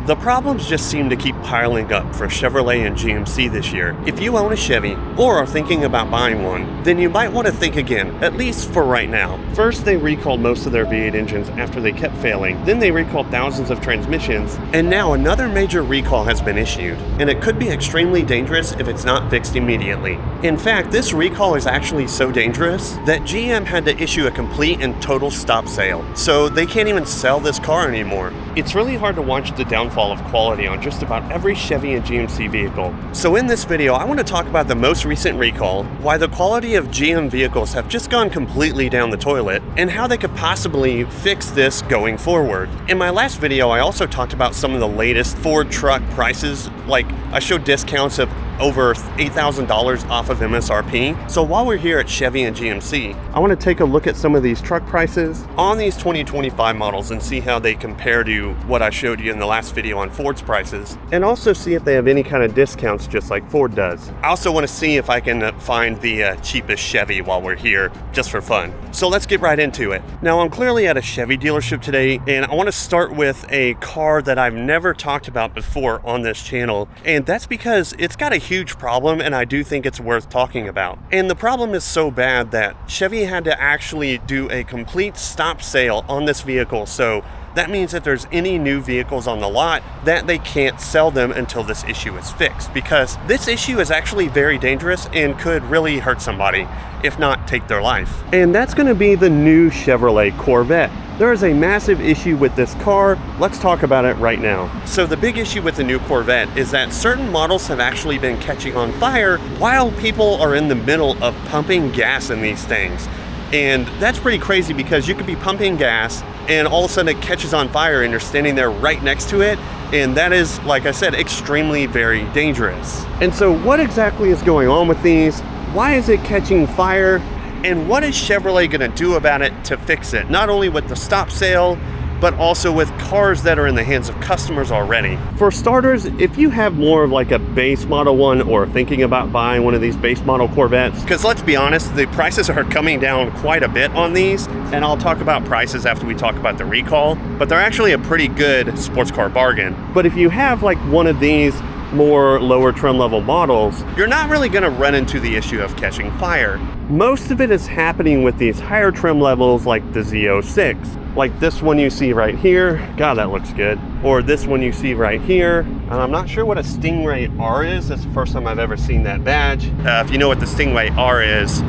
The problems just seem to keep piling up for Chevrolet and GMC this year. If you own a Chevy or are thinking about buying one, then you might want to think again, at least for right now. First, they recalled most of their V8 engines after they kept failing. Then they recalled thousands of transmissions, and now another major recall has been issued, and it could be extremely dangerous if it's not fixed immediately. In fact, this recall is actually so dangerous that GM had to issue a complete and total stop sale, so they can't even sell this car anymore. It's really hard to watch the downfall of quality on just about every Chevy and GMC vehicle. So in this video, I want to talk about the most recent recall, why the quality of GM vehicles have just gone completely down the toilet, and how they could possibly fix this going forward. In my last video, I also talked about some of the latest Ford truck prices, like I showed discounts of over $8,000 off of MSRP. So while we're here at Chevy and GMC, I want to take a look at some of these truck prices on these 2025 models and see how they compare to what I showed you in the last video on Ford's prices, and also see if they have any kind of discounts just like Ford does. I also want to see if I can find the cheapest Chevy while we're here, just for fun. So let's get right into it. Now, I'm clearly at a Chevy dealership today, and I want to start with a car that I've never talked about before on this channel, and that's because it's got a huge problem, and I do think it's worth talking about. And the problem is so bad that Chevy had to actually do a complete stop sale on this vehicle, so that means if there's any new vehicles on the lot, that they can't sell them until this issue is fixed, because this issue is actually very dangerous and could really hurt somebody, if not take their life. And that's going to be the new Chevrolet Corvette. There is a massive issue with this car. Let's talk about it right now. So the big issue with the new Corvette is that certain models have actually been catching on fire while people are in the middle of pumping gas in these things. And that's pretty crazy, because you could be pumping gas and all of a sudden it catches on fire and you're standing there right next to it. And that is, like I said, extremely very dangerous. And so what exactly is going on with these? Why is it catching fire? And what is Chevrolet going to do about it to fix it? Not only with the stop sale, but also with cars that are in the hands of customers already. For starters, if you have more of like a base model one or thinking about buying one of these base model Corvettes, because let's be honest, the prices are coming down quite a bit on these, and I'll talk about prices after we talk about the recall, but they're actually a pretty good sports car bargain. But if you have like one of these more lower trim level models, you're not really going to run into the issue of catching fire. Most of it is happening with these higher trim levels like the Z06. Like this one you see right here, God, that looks good. Or this one you see right here. And I'm not sure what a Stingray R is. That's the first time I've ever seen that badge. If you know what the Stingray R is,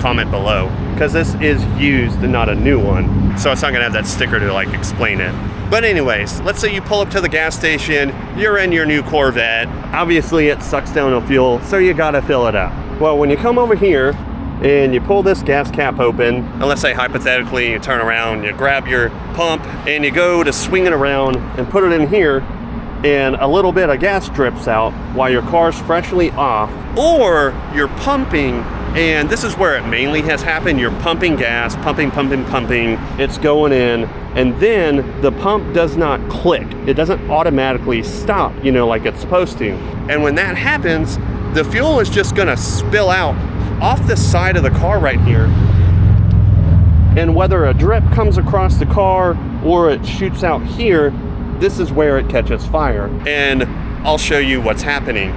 comment below, because this is used and not a new one. So it's not gonna have that sticker to like explain it. But anyways, let's say you pull up to the gas station, you're in your new Corvette. Obviously it sucks down no fuel, so you gotta fill it up. Well, when you come over here and you pull this gas cap open, and let's say hypothetically you turn around, you grab your pump and you go to swing it around and put it in here, and a little bit of gas drips out while your car's freshly off, or you're pumping, and this is where it mainly has happened. You're pumping gas, pumping, it's going in, and then the pump does not click. It doesn't automatically stop, you know, like it's supposed to. And when that happens, the fuel is just gonna spill out off the side of the car right here. And whether a drip comes across the car or it shoots out here, this is where it catches fire. And I'll show you what's happening.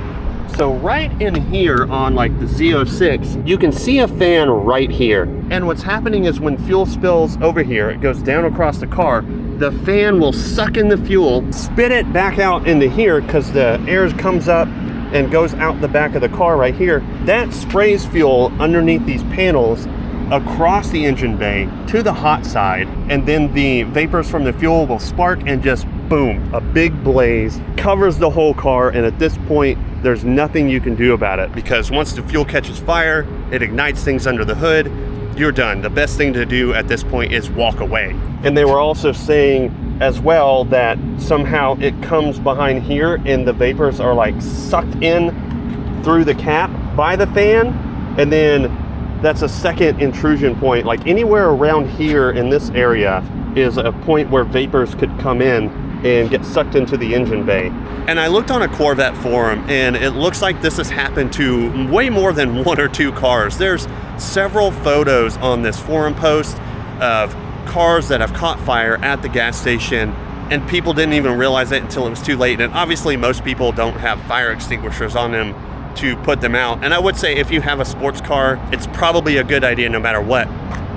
So right in here on like the Z06, you can see a fan right here. And what's happening is when fuel spills over here, it goes down across the car, the fan will suck in the fuel, spit it back out into here, because the air comes up and goes out the back of the car right here. That sprays fuel underneath these panels across the engine bay to the hot side, and then the vapors from the fuel will spark and just boom, a big blaze covers the whole car. And at this point, there's nothing you can do about it, because once the fuel catches fire, it ignites things under the hood, you're done. The best thing to do at this point is walk away. And they were also saying as well that somehow it comes behind here and the vapors are like sucked in through the cap by the fan, and then that's a second intrusion point. Like anywhere around here in this area is a point where vapors could come in and get sucked into the engine bay. And I looked on a Corvette forum, and it looks like this has happened to way more than one or two cars. There's several photos on this forum post of cars that have caught fire at the gas station, and people didn't even realize it until it was too late. And obviously most people don't have fire extinguishers on them to put them out. And I would say if you have a sports car, it's probably a good idea no matter what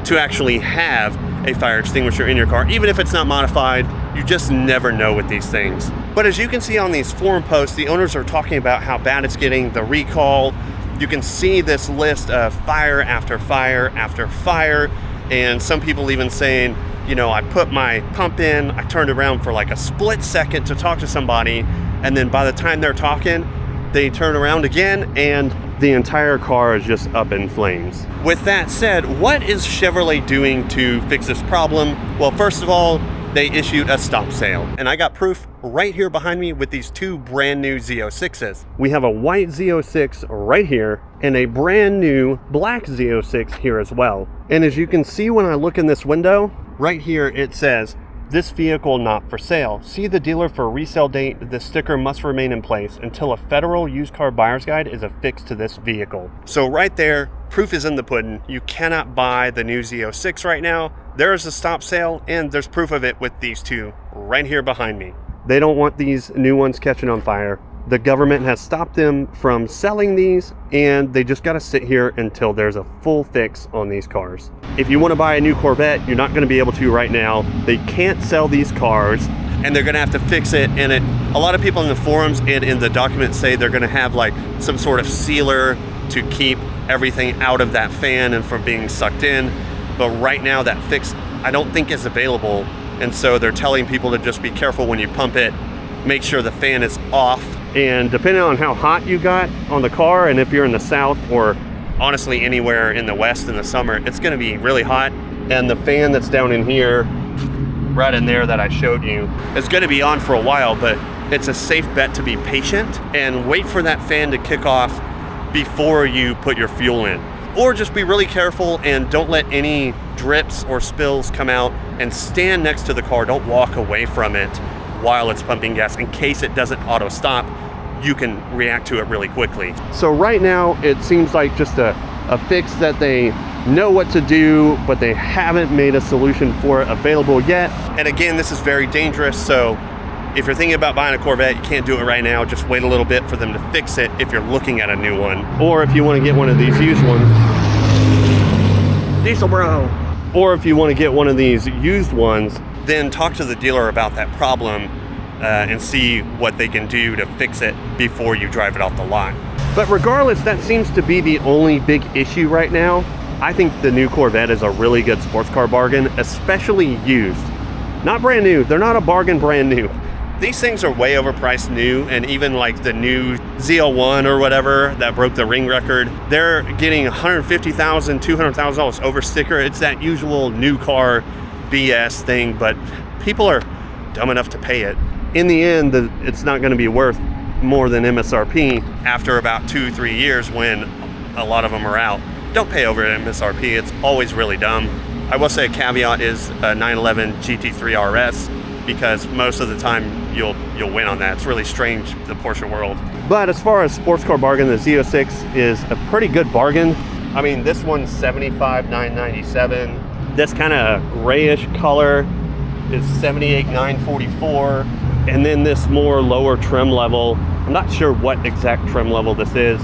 to actually have a fire extinguisher in your car, even if it's not modified. You just never know with these things. But as you can see on these forum posts, the owners are talking about how bad it's getting, the recall. You can see this list of fire after fire after fire, and some people even saying, you know, I put my pump in, I turned around for like a split second to talk to somebody, and then by the time they're talking, they turn around again and the entire car is just up in flames. With that said, what is Chevrolet doing to fix this problem? Well, first of all, they issued a stop sale, and I got proof right here behind me with these two brand new Z06s. We have a white Z06 right here and a brand new black Z06 here as well. And as you can see when I look in this window, right here it says, "This vehicle not for sale. See the dealer for resale date. The sticker must remain in place until a federal used car buyer's guide is affixed to this vehicle." So right there, proof is in the pudding. You cannot buy the new Z06 right now. There is a stop sale, and there's proof of it with these two right here behind me. They don't want these new ones catching on fire. The government has stopped them from selling these, and they just got to sit here until there's a full fix on these cars. If you want to buy a new Corvette, you're not going to be able to right now. They can't sell these cars, and they're going to have to fix it. And a lot of people in the forums and in the documents say they're going to have like some sort of sealer to keep everything out of that fan and from being sucked in. But right now that fix I don't think is available, and so they're telling people to just be careful when you pump it. Make sure the fan is off. And depending on how hot you got on the car, and if you're in the south or honestly anywhere in the west in the summer, it's going to be really hot. And the fan that's down in here, right in there that I showed you, is going to be on for a while, but it's a safe bet to be patient and wait for that fan to kick off before you put your fuel in. Or just be really careful and don't let any drips or spills come out, and stand next to the car. Don't walk away from it while it's pumping gas in case it doesn't auto stop. You can react to it really quickly. So right now it seems like just a fix that they know what to do, but they haven't made a solution for it available yet. And again, this is very dangerous, so if you're thinking about buying a Corvette, you can't do it right now. Just wait a little bit for them to fix it if you're looking at a new one. Or if you want to get one of these used ones. Diesel bro. Or if you want to get one of these used ones, then talk to the dealer about that problem and see what they can do to fix it before you drive it off the lot. But regardless, that seems to be the only big issue right now. I think the new Corvette is a really good sports car bargain, especially used. Not brand new. They're not a bargain brand new. These things are way overpriced new, and even like the new ZL1 or whatever that broke the ring record, they're getting $150,000, $200,000 over sticker. It's that usual new car BS thing, but people are dumb enough to pay it. In the end, it's not going to be worth more than MSRP after about 2-3 years when a lot of them are out. Don't pay over MSRP. It's always really dumb. I will say a caveat is a 911 GT3 RS, because most of the time you'll win on that. It's really strange, the Porsche world. But as far as sports car bargain, the Z06 is a pretty good bargain. I mean, this one's $75,997. This kind of grayish color is $78,944. And then this more lower trim level, I'm not sure what exact trim level this is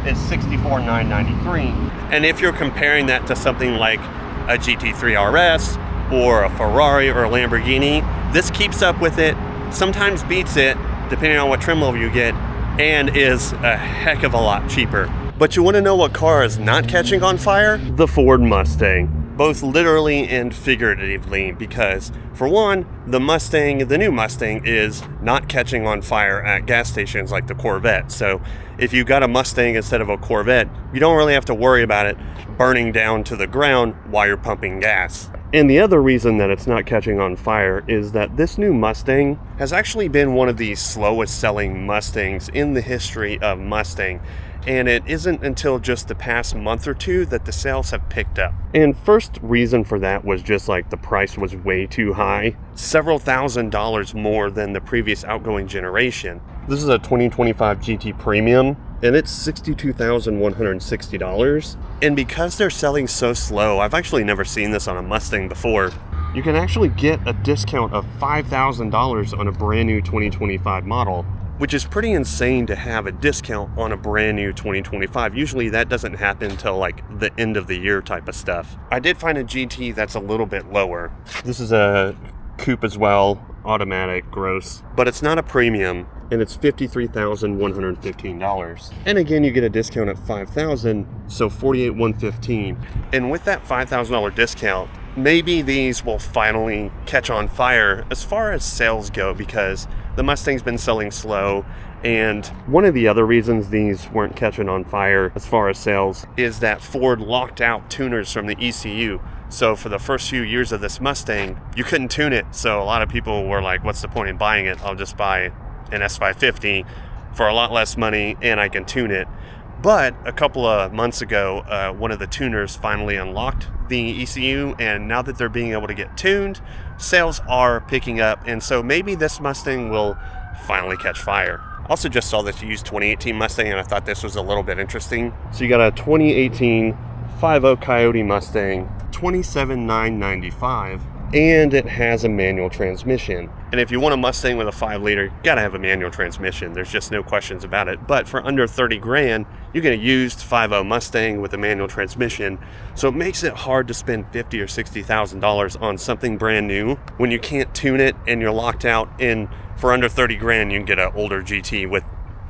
$64,993. And if you're comparing that to something like a GT3 RS or a Ferrari or a Lamborghini, this keeps up with it, sometimes beats it, depending on what trim level you get, and is a heck of a lot cheaper. But you want to know what car is not catching on fire? The Ford Mustang. Both literally and figuratively, because for one, the new Mustang is not catching on fire at gas stations like the Corvette. So if you got a Mustang instead of a Corvette, you don't really have to worry about it burning down to the ground while you're pumping gas. And the other reason that it's not catching on fire is that this new Mustang has actually been one of the slowest selling Mustangs in the history of Mustang. And it isn't until just the past month or two that the sales have picked up. And first reason for that was just like the price was way too high. Several $1,000s more than the previous outgoing generation. This is a 2025 GT Premium, and it's $62,160. And because they're selling so slow, I've actually never seen this on a Mustang before. you can actually get a discount of $5,000 on a brand new 2025 model, which is pretty insane to have a discount on a brand new 2025. Usually that doesn't happen until like the end of the year type of stuff. I did find a GT that's a little bit lower. This is a coupe as well, automatic, gross, but it's not a premium, and it's $53,115. And again, you get a discount at $5,000, so $48,115. And with that $5,000 discount, maybe these will finally catch on fire as far as sales go, because the Mustang's been selling slow. And one of the other reasons these weren't catching on fire as far as sales is that Ford locked out tuners from the ECU. So for the first few years of this Mustang, you couldn't tune it. So a lot of people were like, what's the point in buying it? I'll just buy an S550 for a lot less money and I can tune it. But a couple of months ago, one of the tuners finally unlocked the ECU, and now that they're being able to get tuned, sales are picking up, and so maybe this Mustang will finally catch fire. Also just saw this used 2018 Mustang, and I thought this was a little bit interesting. So you got a 2018 5.0 Coyote Mustang, $27,995, and it has a manual transmission. And if you want a Mustang with a 5-liter, you gotta have a manual transmission. There's just no questions about it. But for under 30 grand, you get a used 5.0 Mustang with a manual transmission. So it makes it hard to spend $50,000 or $60,000 on something brand new when you can't tune it and you're locked out. And for under 30 grand, you can get an older GT with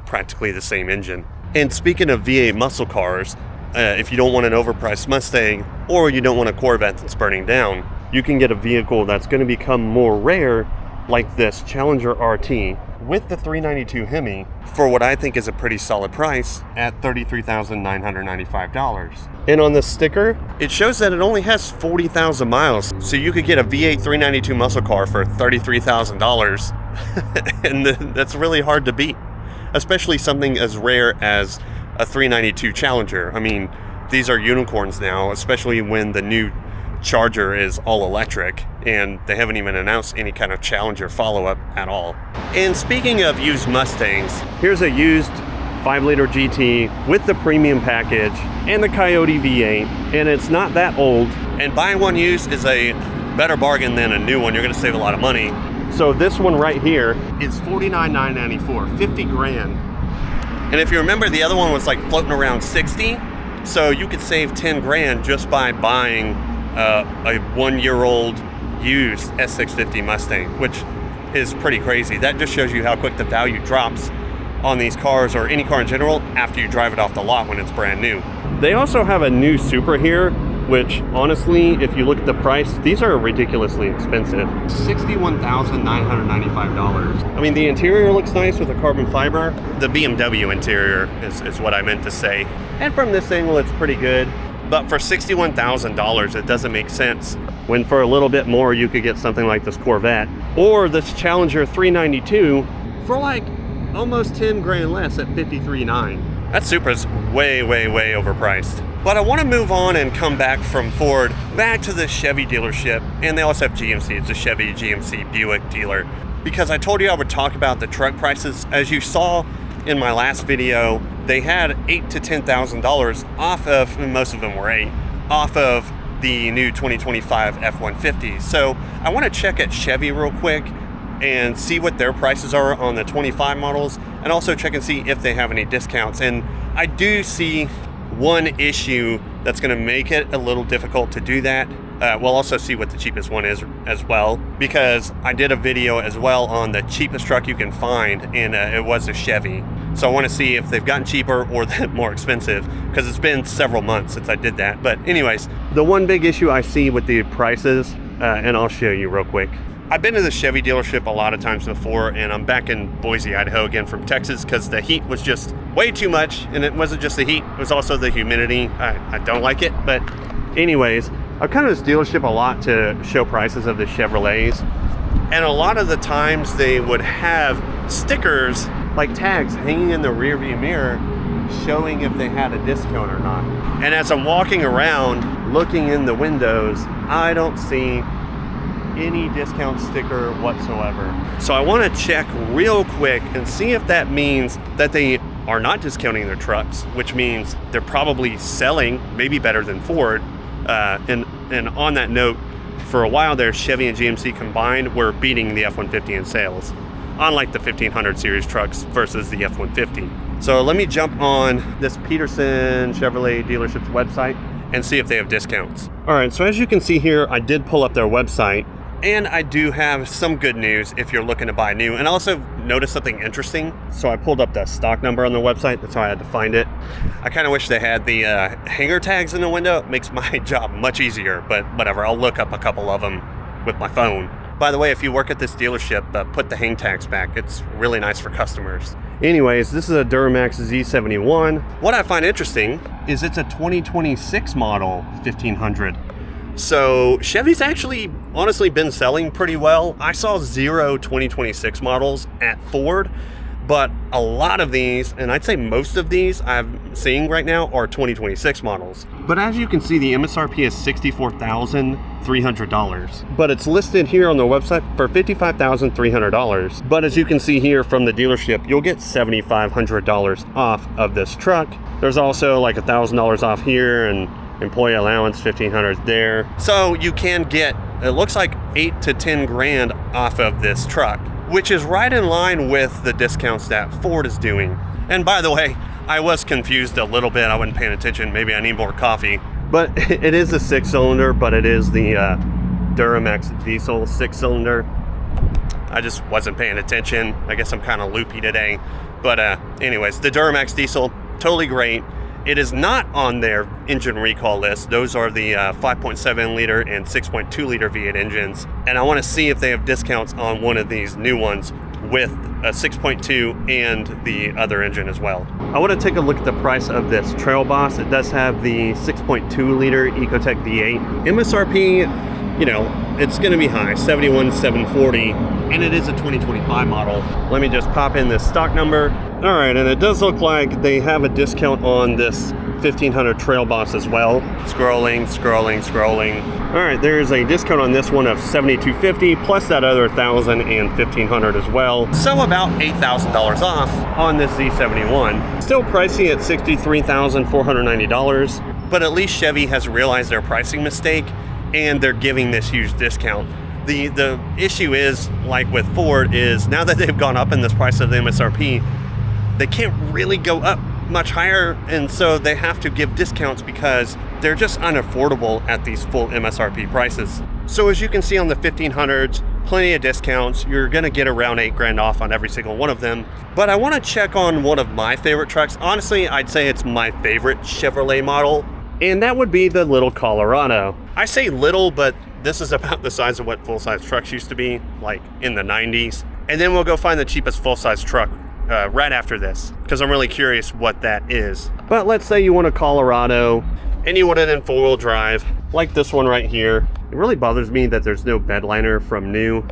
practically the same engine. And speaking of V8 muscle cars, if you don't want an overpriced Mustang or you don't want a Corvette that's burning down, you can get a vehicle that's going to become more rare, like this Challenger RT with the 392 Hemi for what I think is a pretty solid price at $33,995. And on the sticker, it shows that it only has 40,000 miles. So you could get a V8 392 muscle car for $33,000. And that's really hard to beat, especially something as rare as a 392 Challenger. I mean, these are unicorns now, especially when the new Charger is all electric, and they haven't even announced any kind of Challenger follow-up at all. And speaking of used Mustangs, here's a used 5-liter GT with the premium package and the Coyote V8, and it's not that old. And buying one used is a better bargain than a new one. You're gonna save a lot of money. So this one right here is $49,994, 50 grand. And if you remember, the other one was like floating around 60, so you could save 10 grand just by buying a 1-year-old used S650 Mustang, which is pretty crazy. That just shows you how quick the value drops on these cars, or any car in general, after you drive it off the lot when it's brand new. They also have a new Supra here, which honestly, if you look at the price, these are ridiculously expensive. $61,995. I mean, the interior looks nice with the carbon fiber. The BMW interior is what I meant to say. And from this angle, it's pretty good. But for $61,000, it doesn't make sense when for a little bit more you could get something like this Corvette or this Challenger 392 for like almost 10 grand less at $53,900. That Supra's way, way, way overpriced. But I want to move on and come back from Ford back to the Chevy dealership, and they also have GMC. It's a Chevy GMC Buick dealer, because I told you I would talk about the truck prices. As you saw in my last video, they had $8,000 to $10,000 off of, and most of them were off of the new 2025 F-150. So I want to check at Chevy real quick and see what their prices are on the 25 models, and also check and see if they have any discounts. And I do see one issue that's going to make it a little difficult to do that. We'll also see what the cheapest one is as well, because I did a video as well on the cheapest truck you can find, and it was a Chevy. So I want to see if they've gotten cheaper or more expensive, because it's been several months since I did that. But anyways, the one big issue I see with the prices, and I'll show you real quick. I've been to the Chevy dealership a lot of times before, and I'm back in Boise, Idaho again from Texas, because the heat was just way too much. And it wasn't just the heat, it was also the humidity. I don't like it. But anyways, I've come to this dealership a lot to show prices of the Chevrolets, and a lot of the times they would have stickers like tags hanging in the rear view mirror showing if they had a discount or not. And as I'm walking around looking in the windows, I don't see any discount sticker whatsoever. So I want to check real quick and see if that means that they are not discounting their trucks, which means they're probably selling maybe better than Ford. And on that note, For a while there, Chevy and GMC combined were beating the F-150 in sales, unlike the 1500 series trucks versus the F-150. So let me jump on this Peterson Chevrolet dealership's website and see if they have discounts. All right, so as you can see here, I did pull up their website, and I do have some good news if you're looking to buy new. And I also noticed something interesting. So I pulled up the stock number on the website. That's how I had to find it. I kind of wish they had the hanger tags in the window. It makes my job much easier, but whatever. I'll look up a couple of them with my phone. By the way, if you work at this dealership, put the hang tags back. It's really nice for customers. Anyways, this is a Duramax Z71. What I find interesting is it's a 2026 model 1500. So Chevy's actually honestly been selling pretty well. I saw 0 2026 models at Ford, but a lot of these, and I'd say most of these I'm seeing right now, are 2026 models. But as you can see, the MSRP is $64,300, but it's listed here on the website for $55,300. But as you can see here from the dealership, you'll get $7,500 off of this truck. There's also like $1,000 off here, and employee allowance $1,500 there. So you can get, it looks like 8 to 10 grand off of this truck, which is right in line with the discounts that Ford is doing. And by the way, I was confused a little bit. I wasn't paying attention. Maybe I need more coffee. But it is a 6-cylinder, but it is the Duramax diesel 6-cylinder. I just wasn't paying attention. I guess I'm kind of loopy today. But anyways, the Duramax diesel, totally great. It is not on their engine recall list. Those are the 5.7 liter and 6.2 liter V8 engines. And I want to see if they have discounts on one of these new ones with a 6.2 and the other engine as well. I want to take a look at the price of this Trail Boss. It does have the 6.2 liter Ecotec V8. MSRP, you know, it's going to be high, $71,740, and it is a 2025 model. Let me just pop in this stock number. All right, and it does look like they have a discount on this 1500 Trail Boss as well. Scrolling. All right, there's a discount on this one of $7,250 plus that other $1,000 and $1,500 as well. So about $8,000 off on this Z71. Still pricey at $63,490, but at least Chevy has realized their pricing mistake and they're giving this huge discount. The issue is, like with Ford, is now that they've gone up in this price of the MSRP, they can't really go up much higher, and so they have to give discounts because they're just unaffordable at these full MSRP prices. So as you can see on the 1500s, plenty of discounts. You're gonna get around 8 grand off on every single one of them. But I wanna check on one of my favorite trucks. Honestly, I'd say it's my favorite Chevrolet model, and that would be the little Colorado. I say little, but this is about the size of what full-size trucks used to be, like in the 90s. And then we'll go find the cheapest full-size truck right after this, because I'm really curious what that is. But let's say you want a Colorado, and you want it in 4-wheel drive, like this one right here. It really bothers me that there's no bed liner from new.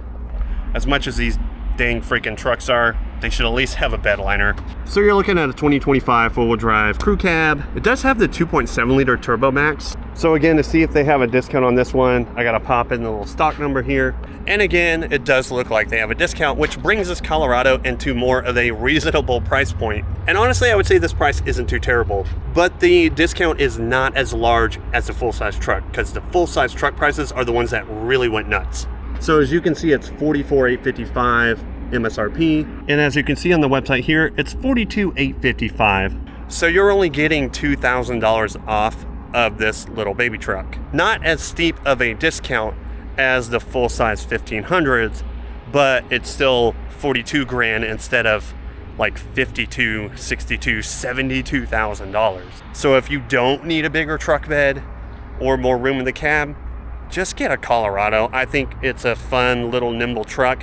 As much as these dang freaking trucks are, they should at least have a bed liner. So you're looking at a 2025 4-wheel drive crew cab. It does have the 2.7 liter Turbo Max. So again, to see if they have a discount on this one, I gotta pop in the little stock number here. And again, it does look like they have a discount, which brings this Colorado into more of a reasonable price point. And honestly, I would say this price isn't too terrible, but the discount is not as large as the full-size truck, because the full-size truck prices are the ones that really went nuts. So as you can see, it's $44,855 MSRP, and as you can see on the website here, it's $42,855. So you're only getting $2,000 off of this little baby truck. Not as steep of a discount as the full-size 1500s, but it's still 42 grand instead of like 52, 62, $72,000. So if you don't need a bigger truck bed or more room in the cab, just get a Colorado. I think it's a fun little nimble truck,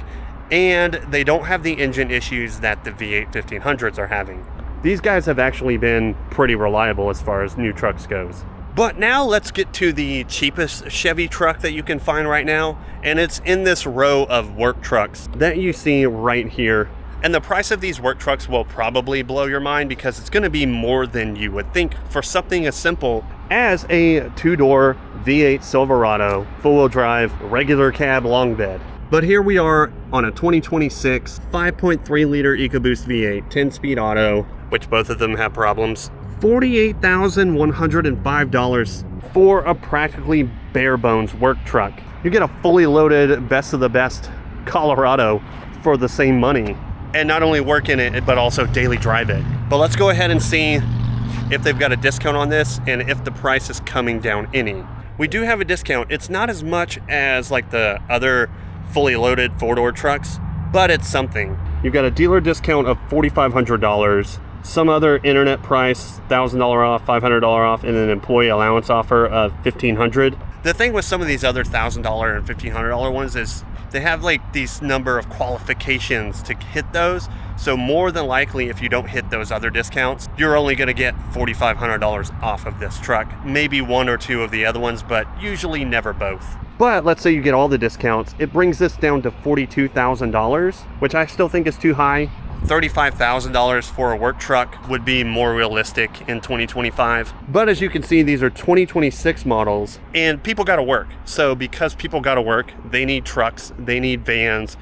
and they don't have the engine issues that the V8 1500s are having. These guys have actually been pretty reliable as far as new trucks goes. But now let's get to the cheapest Chevy truck that you can find right now, and it's in this row of work trucks that you see right here. And the price of these work trucks will probably blow your mind, because it's going to be more than you would think for something as simple as a 2-door V8 Silverado, 4-wheel drive, regular cab, long bed. But here we are on a 2026 5.3 liter EcoBoost V8, 10-speed auto, which both of them have problems. $48,105 for a practically bare bones work truck. You get a fully loaded, best of the best Colorado for the same money. And not only work in it, but also daily drive it. But let's go ahead and see if they've got a discount on this and if the price is coming down any. We do have a discount. It's not as much as like the other fully loaded four-door trucks, but it's something. You've got a dealer discount of $4,500, some other internet price, $1,000 off, $500 off, and an employee allowance offer of $1,500. The thing with some of these other $1,000 and $1,500 ones is they have like these number of qualifications to hit those. So more than likely, if you don't hit those other discounts, you're only going to get $4,500 off of this truck. Maybe one or two of the other ones, but usually never both. But let's say you get all the discounts, it brings this down to $42,000, which I still think is too high. $35,000 for a work truck would be more realistic in 2025. But as you can see, these are 2026 models and people got to work. So because people got to work, they need trucks, they need vans,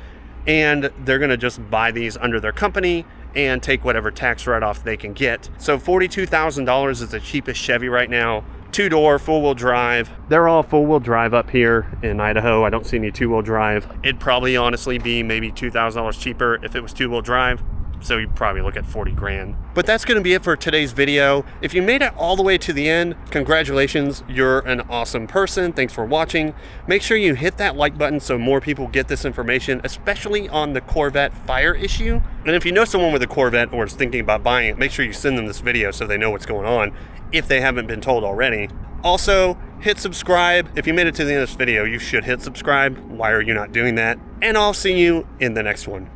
and they're going to just buy these under their company and take whatever tax write-off they can get. So $42,000 is the cheapest Chevy right now. Two-door, four-wheel drive. They're all four-wheel drive up here in Idaho. I don't see any two-wheel drive. It'd probably honestly be maybe $2,000 cheaper if it was two-wheel drive. So you'd probably look at 40 grand. But that's going to be it for today's video. If you made it all the way to the end, congratulations, you're an awesome person. Thanks for watching. Make sure you hit that like button so more people get this information, especially on the Corvette fire issue. And if you know someone with a Corvette or is thinking about buying it, make sure you send them this video so they know what's going on, if they haven't been told already. Also, hit subscribe. If you made it to the end of this video, you should hit subscribe. Why are you not doing that? And I'll see you in the next one.